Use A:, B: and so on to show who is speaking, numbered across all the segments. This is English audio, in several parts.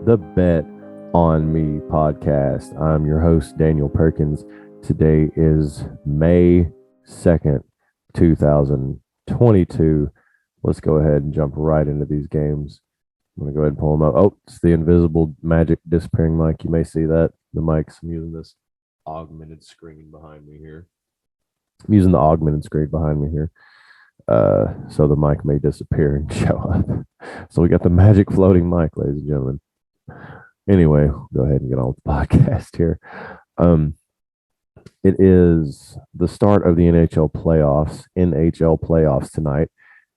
A: the Bet on Me podcast. I'm your host, Daniel Perkins. Today is May 2nd, 2022. Let's go ahead and jump right into these games. I'm going to go ahead and pull them up. Oh, it's the invisible magic disappearing mic. You may see that. The mics. I'm using this augmented screen behind me here. I'm using the augmented screen behind me here. So the mic may disappear and show up. So we got the magic floating mic, ladies and gentlemen. Anyway, go ahead and get on with the podcast here. It is the start of the NHL playoffs tonight,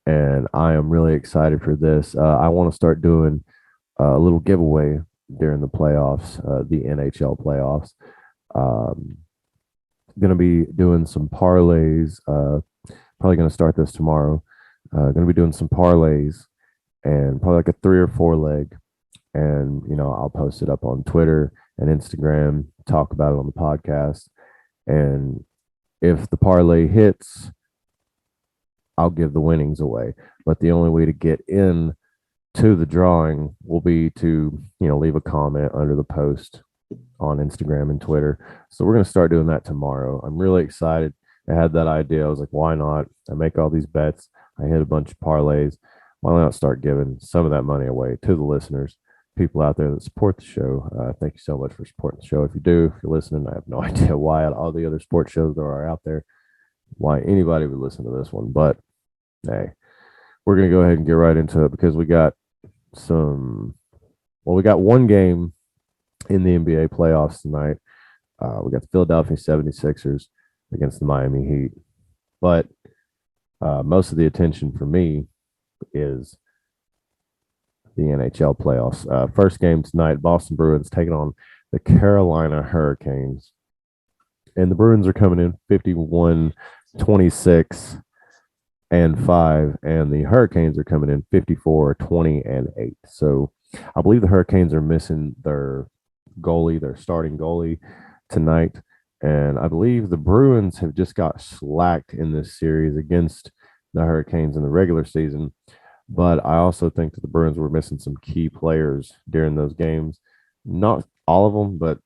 A: and I am really excited for this. I want to start doing a little giveaway during the playoffs, the NHL playoffs. Going to be doing some parlays. Probably going to start this tomorrow. Going to be doing some parlays and probably like a 3 or 4 leg. And, I'll post it up on Twitter and Instagram, talk about it on the podcast. And if the parlay hits, I'll give the winnings away. But the only way to get in to the drawing will be to, leave a comment under the post on Instagram and Twitter. So we're going to start doing that tomorrow. I'm really excited. I had that idea. I was like, why not? I make all these bets. I hit a bunch of parlays. Why not start giving some of that money away to the listeners, people out there that support the show? Thank you so much for supporting the show. If you do, if you're listening, I have no idea why all the other sports shows that are out there, why anybody would listen to this one. But hey, we're going to go ahead and get right into it because we got we got one game in the NBA playoffs tonight. We got the Philadelphia 76ers against the Miami Heat. But most of the attention for me is the NHL playoffs. First game tonight, Boston Bruins taking on the Carolina Hurricanes. And the Bruins are coming in 51-26 and 5, and the Hurricanes are coming in 54-20 and 8. So I believe the Hurricanes are missing their starting goalie tonight. And I believe the Bruins have just got slacked in this series against the Hurricanes in the regular season. But I also think that the Bruins were missing some key players during those games. Not all of them, but,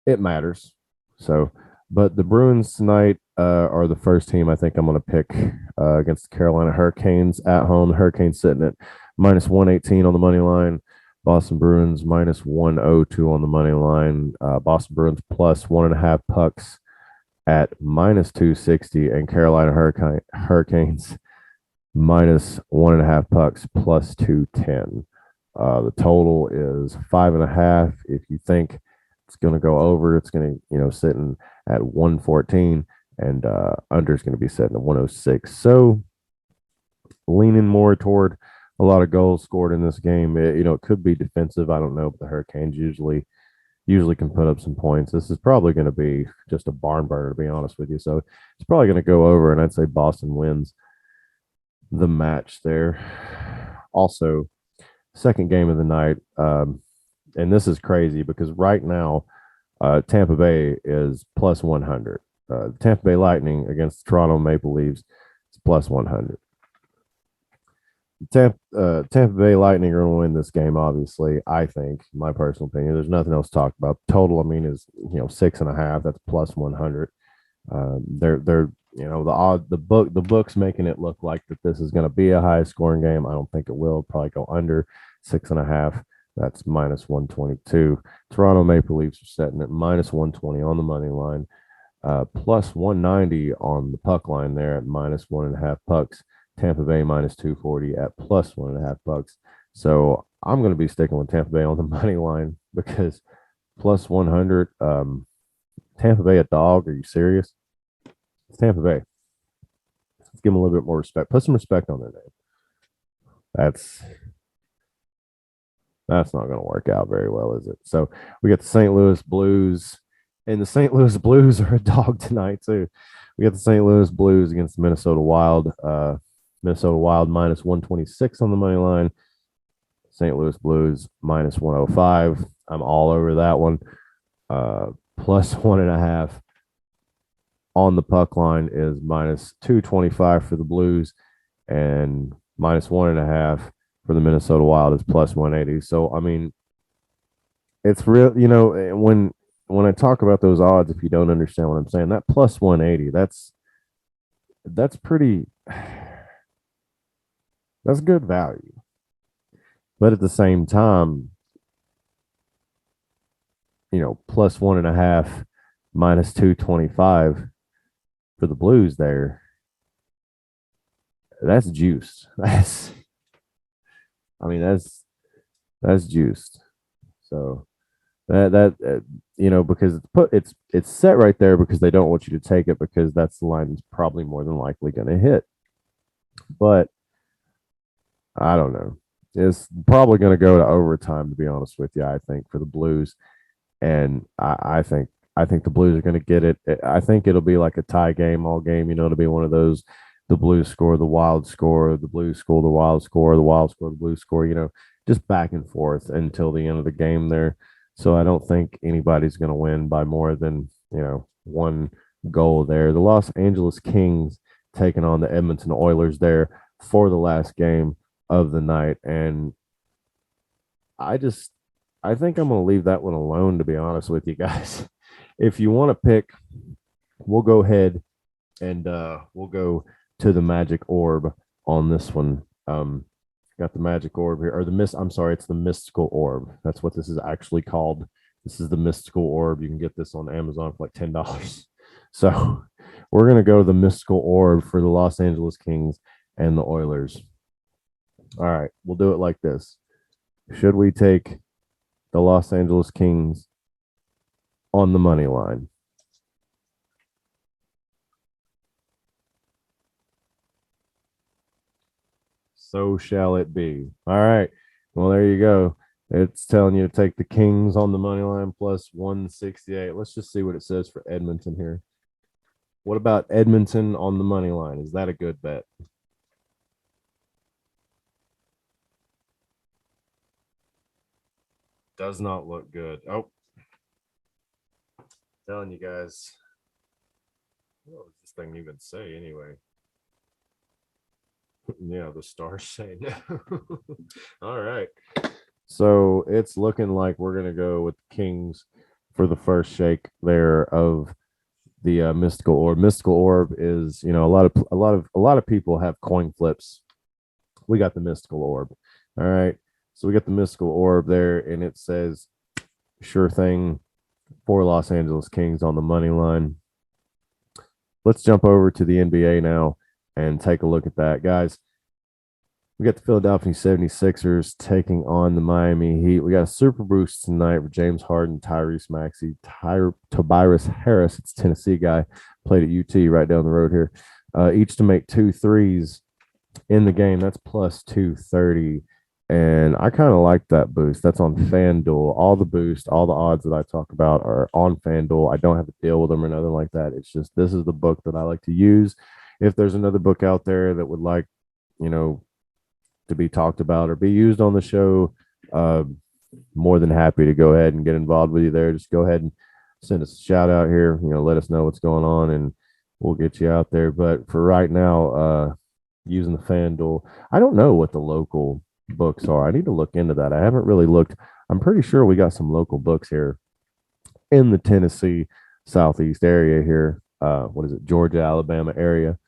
A: it matters. So, but the Bruins tonight are the first team I think I'm going to pick against the Carolina Hurricanes at home. The Hurricanes sitting at minus 118 on the money line. Boston Bruins minus 102 on the money line. Boston Bruins plus 1.5 pucks at minus 260, and Carolina Hurricanes minus 1.5 pucks plus 210. The total is 5.5. If you think it's going to go over, it's going to sitting at 114, and under is going to be sitting at 106. So leaning more toward a lot of goals scored in this game. It could be defensive. I don't know, but the Hurricanes usually can put up some points. This is probably going to be just a barn burner, to be honest with you. So it's probably going to go over, and I'd say Boston wins the match there. Also, second game of the night, and this is crazy because right now Tampa Bay is plus 100. Tampa Bay Lightning against the Toronto Maple Leafs is plus 100. Tampa Bay Lightning are going to win this game, obviously. I think, in my personal opinion, there's nothing else to talk about. Total, is 6.5. That's plus 100. They're the book's making it look like that this is going to be a high scoring game. I don't think it will. Probably go under 6.5. That's minus 122. Toronto Maple Leafs are setting at minus 120 on the money line, plus 190 on the puck line there at minus 1.5 pucks. Tampa Bay minus 240 at plus 1.5 bucks. So I'm going to be sticking with Tampa Bay on the money line because plus 100. Tampa Bay a dog? Are you serious? It's Tampa Bay. Let's give them a little bit more respect. Put some respect on their name. That's not going to work out very well, is it? So we got the St. Louis Blues, and the St. Louis Blues are a dog tonight too. We got the St. Louis Blues against the Minnesota Wild. Minnesota Wild minus 126 on the money line. St. Louis Blues minus 105. I'm all over that one. Plus 1.5 on the puck line is minus 225 for the Blues, and minus 1.5 for the Minnesota Wild is plus 180. So I mean, it's real. You know, when I talk about those odds, if you don't understand what I'm saying, that plus 180, that's pretty. That's good value. But at the same time, plus 1.5 minus 225 for the Blues there. That's juiced. I mean, that's juiced. So because it's set right there because they don't want you to take it because that's the line that's probably more than likely going to hit. But I don't know. It's probably going to go to overtime, to be honest with you. I think for the Blues, and I think the Blues are going to get it. I think it'll be like a tie game all game. It'll be one of those. The Blues score, the Wild score, the Blues score, the Wild score, the Wild score, the Blues score. Just back and forth until the end of the game there. So I don't think anybody's going to win by more than one goal there. The Los Angeles Kings taking on the Edmonton Oilers there for the last game of the night, and I just I think I'm going to leave that one alone, to be honest with you guys. If you want to pick, we'll go ahead and we'll go to the Magic Orb on this one. Got the Magic Orb here, or the mist. I'm sorry, it's the Mystical Orb. That's what this is actually called. This is the Mystical Orb. You can get this on Amazon for like $10. So we're gonna go to the Mystical Orb for the Los Angeles Kings and the Oilers. All right, we'll do it like this. Should we take the Los Angeles Kings on the money line? So shall it be. All right. Well, there you go. It's telling you to take the Kings on the money line plus 168. Let's just see what it says for Edmonton here. What about Edmonton on the money line? Is that a good bet? Does not look good. Oh, telling you guys. What does this thing even say anyway? Yeah, the stars say no. All right. So it's looking like we're gonna go with the Kings for the first shake there of the Mystical Orb. Mystical Orb is, a lot of people have coin flips. We got the Mystical Orb. All right. So we got the Mystical Orb there, and it says sure thing for Los Angeles Kings on the money line. Let's jump over to the NBA now and take a look at that. Guys, we got the Philadelphia 76ers taking on the Miami Heat. We got a super boost tonight for James Harden, Tyrese Maxey, Tobias Harris. It's a Tennessee guy, played at UT right down the road here. Each to make 2 threes in the game. That's plus 230. And I kind of like that boost. That's on FanDuel. All the boost, all the odds that I talk about are on FanDuel. I don't have to deal with them or nothing like that. It's just this is the book that I like to use. If there's another book out there that would like, to be talked about or be used on the show, more than happy to go ahead and get involved with you there. Just go ahead and send us a shout out here. Let us know what's going on, and we'll get you out there. But for right now, using the FanDuel, I don't know what the local books are. I need to look into that. I haven't really looked. I'm pretty sure we got some local books here in the Tennessee Southeast area here. What is it? Georgia, Alabama area,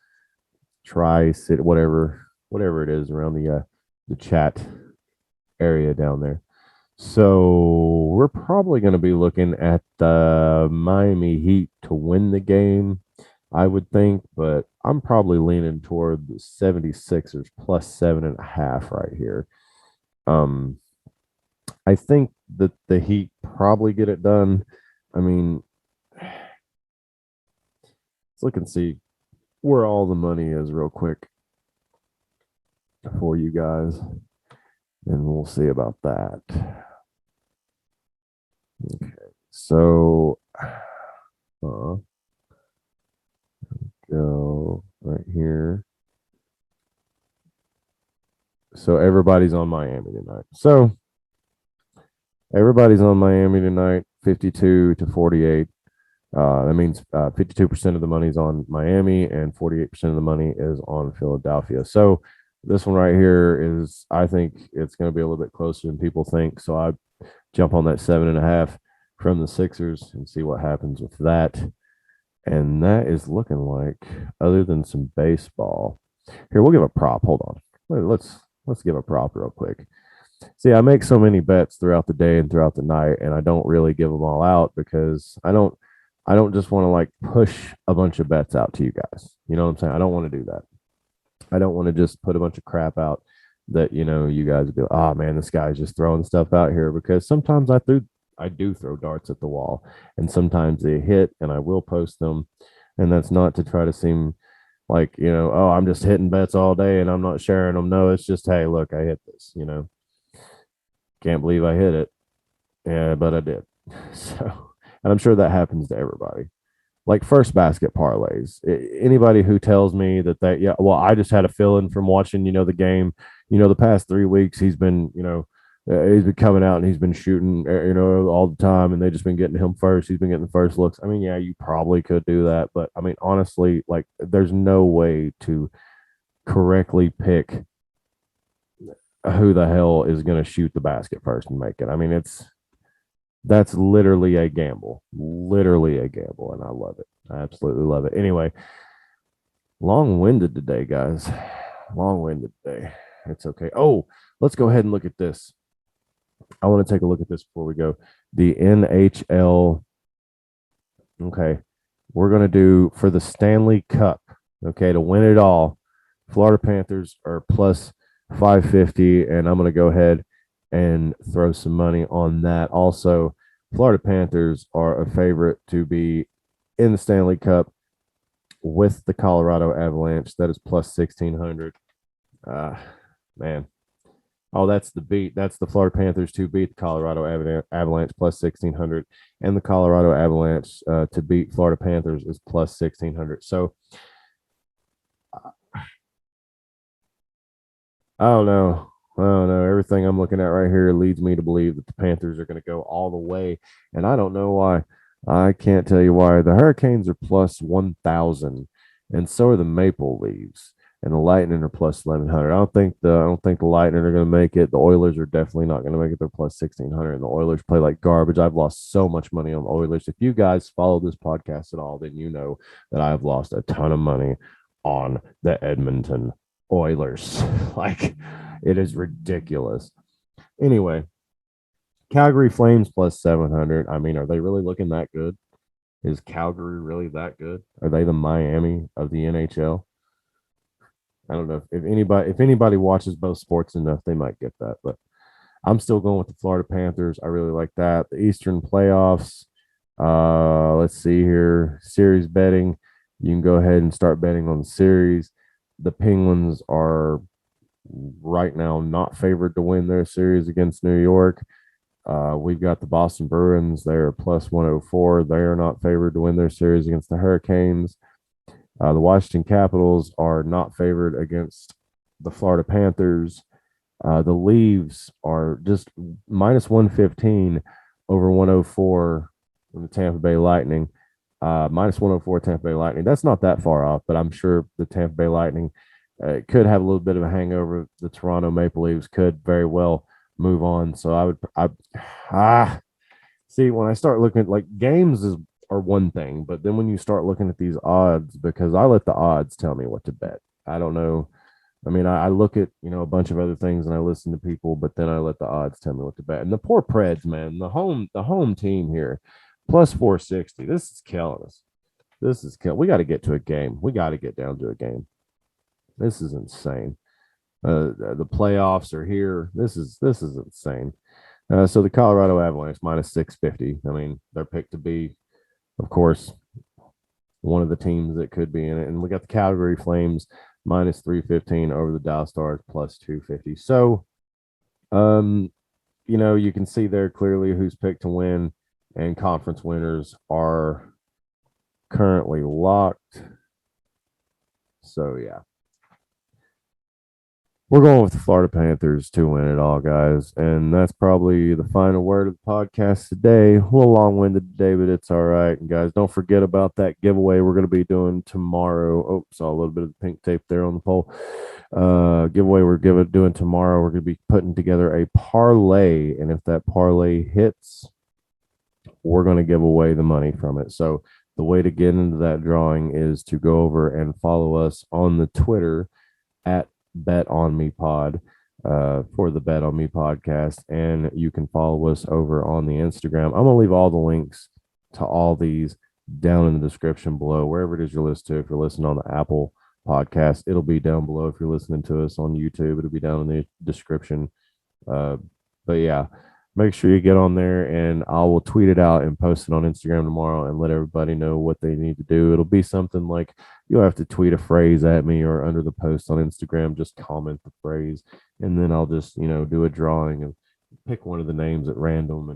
A: Tri-City, whatever it is around the chat area down there. So we're probably going to be looking at the Miami Heat to win the game, I would think, but I'm probably leaning toward the 76ers plus 7.5 right here. I think that the Heat probably get it done. I mean, let's look and see where all the money is real quick for you guys, and we'll see about that. Okay, so go right here. So everybody's on Miami tonight. So everybody's on Miami tonight, 52 to 48. That means 52% of the money's on Miami and 48% of the money is on Philadelphia. So This one right here is, I think it's going to be a little bit closer than people think. So I jump on that 7.5 from the Sixers and see what happens with that. And that is looking like, other than some baseball. Here, we'll give a prop. Hold on. Let's give a prop real quick. See, I make so many bets throughout the day and throughout the night, and I don't really give them all out because I don't just want to like push a bunch of bets out to you guys. You know what I'm saying? I don't want to do that. I don't want to just put a bunch of crap out that you guys would be like, oh man, this guy's just throwing stuff out here, because sometimes I do throw darts at the wall, and sometimes they hit, and I will post them, and that's not to try to seem like, oh, I'm just hitting bets all day and I'm not sharing them. No, it's just, hey, look, I hit this. Can't believe I hit it. Yeah, but I did. So, and I'm sure that happens to everybody. Like first basket parlays. Anybody who tells me that yeah, well, I just had a feeling from watching, the game, the past 3 weeks, he's been coming out and he's been shooting, all the time, and they just been getting him first. He's been getting the first looks. I mean, yeah, you probably could do that, but I mean, honestly, like, there's no way to correctly pick who the hell is going to shoot the basket first and make it. I mean, that's literally a gamble, and I love it. I absolutely love it. Anyway, long-winded today, guys. Long-winded today. It's okay. Oh, let's go ahead and look at this. I want to take a look at this before we go. The NHL. Okay, we're going to do for the Stanley Cup. Okay, to win it all, Florida Panthers are plus 550, and I'm going to go ahead and throw some money on that. Also, Florida Panthers are a favorite to be in the Stanley Cup with the Colorado Avalanche. That is plus 1600. Man. Oh, that's the beat. That's the Florida Panthers to beat the Colorado Avalanche plus 1600, and the Colorado Avalanche to beat Florida Panthers is plus 1600. So I don't know. I don't know. Everything I'm looking at right here leads me to believe that the Panthers are going to go all the way, and I don't know why. I can't tell you why. The Hurricanes are plus 1,000, and so are the Maple Leaves, and the Lightning are plus 1,100. I don't think the Lightning are going to make it. The Oilers are definitely not going to make it. They're plus 1,600, and the Oilers play like garbage. I've lost so much money on the Oilers. If you guys follow this podcast at all, then you know that I've lost a ton of money on the Edmonton Oilers. Like, it is ridiculous. Anyway, Calgary Flames plus 700. I mean, are they really looking that good? Is Calgary really that good? Are they the Miami of the NHL? I don't know if anybody watches both sports enough, they might get that, but I'm still going with the Florida Panthers. I really like that. The Eastern playoffs. Let's see here. Series betting. You can go ahead and start betting on the series. The Penguins are right now not favored to win their series against New York. We've got the Boston Bruins. They're plus 104. They are not favored to win their series against the Hurricanes. The Washington Capitals are not favored against the Florida Panthers. The Leaves are just minus 115 over 104 from the Tampa Bay Lightning. Minus 104 Tampa Bay Lightning. That's not that far off, but I'm sure the Tampa Bay Lightning could have a little bit of a hangover. The Toronto Maple Leafs could very well move on. So see, when I start looking at like games are one thing, but then when you start looking at these odds, because I let the odds tell me what to bet. I don't know. I mean, I look at a bunch of other things and I listen to people, but then I let the odds tell me what to bet. And the poor Preds, man, the home team here, plus 460. This is killing us. This is killing. We got to get to a game. We got to get down to a game. This is insane. The playoffs are here. This is insane. So the Colorado Avalanche minus 650. I mean, they're picked to be, of course, one of the teams that could be in it. And we got the Calgary Flames minus 315 over the Dallas Stars plus 250. So, you can see there clearly who's picked to win, and conference winners are currently locked. So, yeah. We're going with the Florida Panthers to win it all, guys. And that's probably the final word of the podcast today. A little long winded today, but it's all right. And guys, don't forget about that giveaway we're going to be doing tomorrow. Oh, saw a little bit of the pink tape there on the pole. Giveaway doing tomorrow. We're going to be putting together a parlay. And if that parlay hits, we're going to give away the money from it. So the way to get into that drawing is to go over and follow us on the Twitter at Bet On Me Pod for the Bet On Me podcast, and you can follow us over on the Instagram. I'm gonna leave all the links to all these down in the description below, wherever it is you're listening to. If you're listening on the Apple podcast, it'll be down below. If you're listening to us on YouTube, it'll be down in the description. But yeah, make sure you get on there, and I will tweet it out and post it on Instagram tomorrow and let everybody know what they need to do. It'll be something like you'll have to tweet a phrase at me, or under the post on Instagram, just comment the phrase, and then I'll just, do a drawing and pick one of the names at random,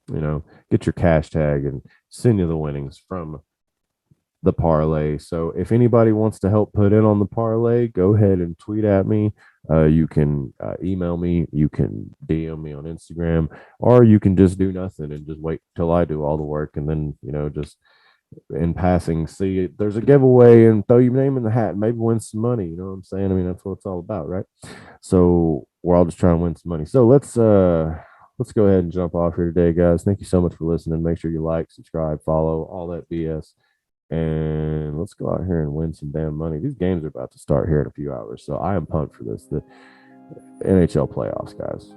A: and, get your cash tag and send you the winnings from the parlay. So if anybody wants to help put in on the parlay, go ahead and tweet at me. You can email me, you can DM me on Instagram, or you can just do nothing and just wait till I do all the work, and then, just in passing, see there's a giveaway and throw your name in the hat and maybe win some money. You know what I'm saying? I mean, that's what it's all about, right? So we're all just trying to win some money. So let's go ahead and jump off here today, guys. Thank you so much for listening. Make sure you like, subscribe, follow, all that BS. And let's go out here and win some damn money. These games are about to start here in a few hours, so I am pumped for this. The NHL playoffs, guys.